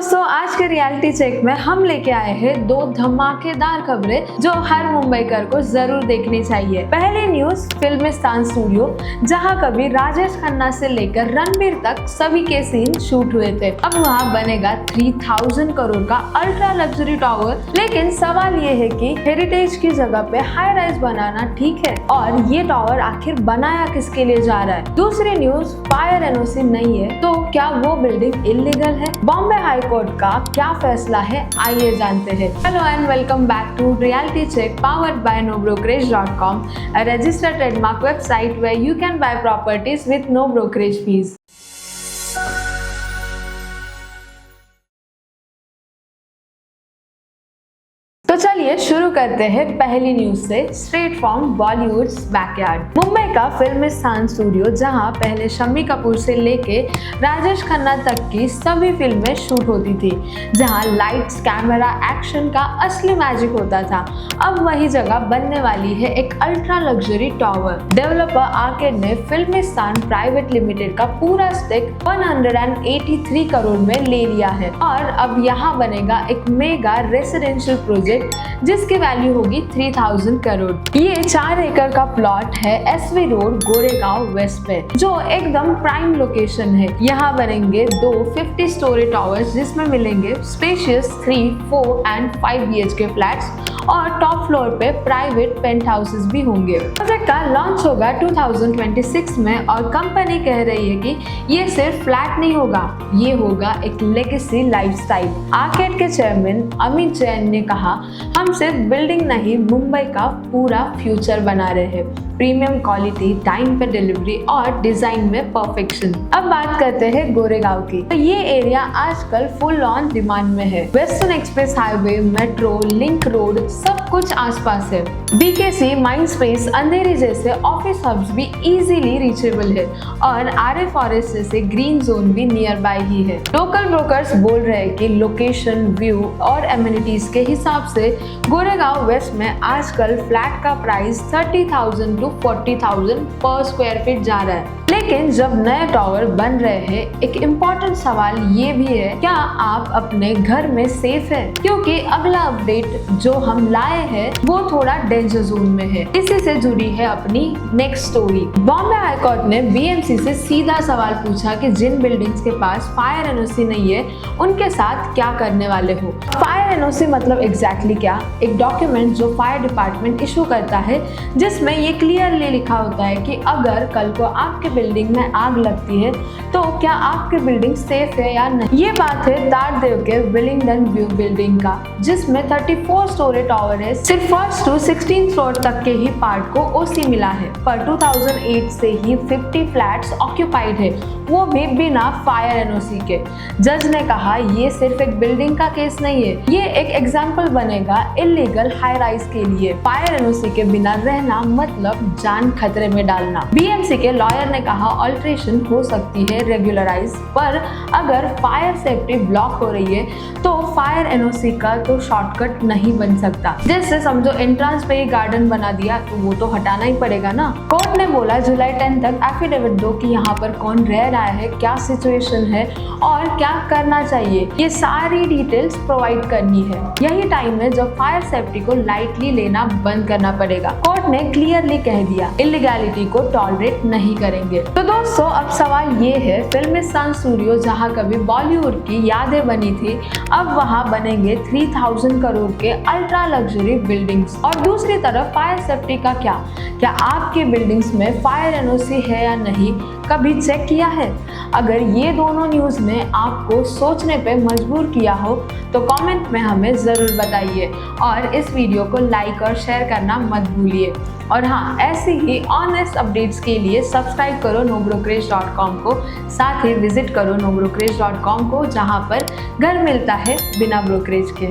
दोस्तों, आज के रियलिटी चेक में हम लेके आए हैं दो धमाकेदार खबरें जो हर मुंबईकर को जरूर देखनी चाहिए। पहली न्यूज फिल्मिस्तान स्टूडियो, जहां कभी राजेश खन्ना से लेकर रणबीर तक सभी के सीन शूट हुए थे, अब वहां बनेगा 3000 करोड़ का अल्ट्रा लग्जरी टावर। लेकिन सवाल ये है कि हेरिटेज की जगह पे हाई राइज बनाना ठीक है, और ये टावर आखिर बनाया किसके लिए जा रहा है। दूसरी न्यूज, फायर एनओसी नहीं है तो क्या वो बिल्डिंग इलीगल है। बॉम्बे हाई कोर्ट का क्या फैसला है, आइए जानते हैं। Hello and welcome back to reality check powered by nobrokerage.com, a registered trademark website where you can buy properties with no brokerage fees. तो चलिए शुरू करते हैं पहली न्यूज से, straight from Bollywoods backyard. Mumbai का फिल्मिस्तान स्टूडियो, जहां पहले शम्मी कपूर से लेके राजेश खन्ना तक की सभी फिल्में शूट होती थी, जहां लाइट्स, कैमरा, एक्शन का असली मैजिक होता था, अब वही जगह बनने वाली है एक ultra luxury tower. Developer arcade ने फिल्मिस्तान प्राइवेट लिमिटेड का पूरा स्टेक 183 करोड़ में ले लिया है, और अब यहाँ बनेगा एक मेगा रेसिडेंशियल प्रोजेक्ट जिसकी वैल्यू होगी 3000 करोड़। ये 4 एकड़ का प्लॉट है एसवी रोड, गोरेगांव वेस्ट में, जो एकदम प्राइम लोकेशन है। यहाँ बनेंगे दो 50 स्टोरी टावर्स, जिसमें मिलेंगे स्पेशियस 3, 4 एंड 5 BHK फ्लैट्स, और टॉप फ्लोर पे प्राइवेट पेंट हाउसेस भी होंगे। प्रोजेक्ट का लॉन्च होगा 2026 में, और कंपनी कह रही है कि ये सिर्फ फ्लैट नहीं होगा, ये होगा एक लेगेसी लाइफस्टाइल। आर्केड के चेयरमैन अमित जैन ने कहा, हम सिर्फ बिल्डिंग नहीं, मुंबई का पूरा फ्यूचर बना रहे हैं। प्रीमियम क्वालिटी, टाइम पे डिलीवरी और डिजाइन में परफेक्शन। अब बात करते हैं गोरेगांव की। तो ये एरिया आजकल फुल ऑन डिमांड में है। Western express highway, metro, link road, सब कुछ आसपास है। BKC, माइंडस्पेस, अंधेरी जैसे ऑफिस हब्स भी इजीली रीचेबल है, और RA फॉरेस्ट जैसे ग्रीन जोन भी नियर बाय ही है। लोकल ब्रोकर्स बोल रहे हैं कि लोकेशन, व्यू और एमिनिटीज के हिसाब से गोरेगांव वेस्ट में आजकल फ्लैट का प्राइस 30,000 to 40,000 पर स्क्वायर फीट जा रहा है। लेकिन जब नए टावर बन रहे हैं, एक इम्पोर्टेंट सवाल ये भी है, क्या आप अपने घर में सेफ है? क्योंकि अगला अपडेट जो हम लाए हैं वो थोड़ा डेंजर जोन में है। इसी से जुड़ी है अपनी next story. Bombay high court ने BMC से सीधा सवाल पूछा कि जिन बिल्डिंग्स के पास फायर एनओसी नहीं है, उनके साथ क्या करने वाले हो। फायर एनओसी मतलब एग्जैक्टली क्या? एक डॉक्यूमेंट जो फायर डिपार्टमेंट इशू करता है, जिसमें ये क्लियरली लिखा होता है कि अगर कल को आपके बिल्डिंग में आग लगती है तो क्या आपकी बिल्डिंग सेफ है या नहीं। ये बात है तारदेव के विलिंगडन व्यू बिल्डिंग का, जिसमें 34 स्टोरी टावर है। सिर्फ 1st to 16th फ्लोर तक के ही पार्ट को OC मिला है, पर 2008 से ही 50 फ्लैट्स ऑक्यूपाइड है, वो भी बिना फायर एनओसी के। जज ने कहा, ये सिर्फ एक बिल्डिंग का केस नहीं है, ये एक एग्जाम्पल बनेगा इलीगल हाई राइज के लिए। फायर एनओसी के बिना रहना मतलब जान खतरे में डालना। BMC के लॉयर ने कहा, ऑल्ट्रेशन हो सकती है रेगुलराइज, पर अगर फायर सेफ्टी ब्लॉक हो रही है तो फायर एनओसी का तो शॉर्टकट नहीं बन सकता। जैसे समझो एंट्रेंस पे ही गार्डन बना दिया तो वो तो हटाना ही पड़ेगा ना। कोर्ट ने बोला जुलाई 10 तक एफिडेविट दो कि यहाँ पर कौन रह रहा है, क्या सिचुएशन है और क्या करना चाहिए, ये सारी डिटेल्स प्रोवाइड करनी है। यही टाइम है जब फायर सेफ्टी को लाइटली लेना बंद करना पड़ेगा। कोर्ट ने क्लियरली कह दिया, इलीगैलिटी को टॉलरेट नहीं करेंगे। तो दोस्तों, अब सवाल ये है, फिल्मिस्तान स्टूडियो जहां कभी बॉलीवुड की यादें बनी थी, अब वहां बनेंगे 3000 करोड़ के अल्ट्रा लग्जरी बिल्डिंग्स। और दूसरी तरफ फायर सेफ्टी का क्या आपकी बिल्डिंग्स में फायर एनओसी है या नहीं, कभी चेक किया है? अगर ये दोनों न्यूज़ ने आपको सोचने पे मजबूर किया हो तो कमेंट में हमें ज़रूर बताइए, और इस वीडियो को लाइक और शेयर करना मत भूलिए। और हाँ, ऐसे ही ऑनेस्ट अपडेट्स के लिए सब्सक्राइब करो nobrokerage.com को, साथ ही विजिट करो nobrokerage.com को, जहाँ पर घर मिलता है बिना ब्रोकरेज के।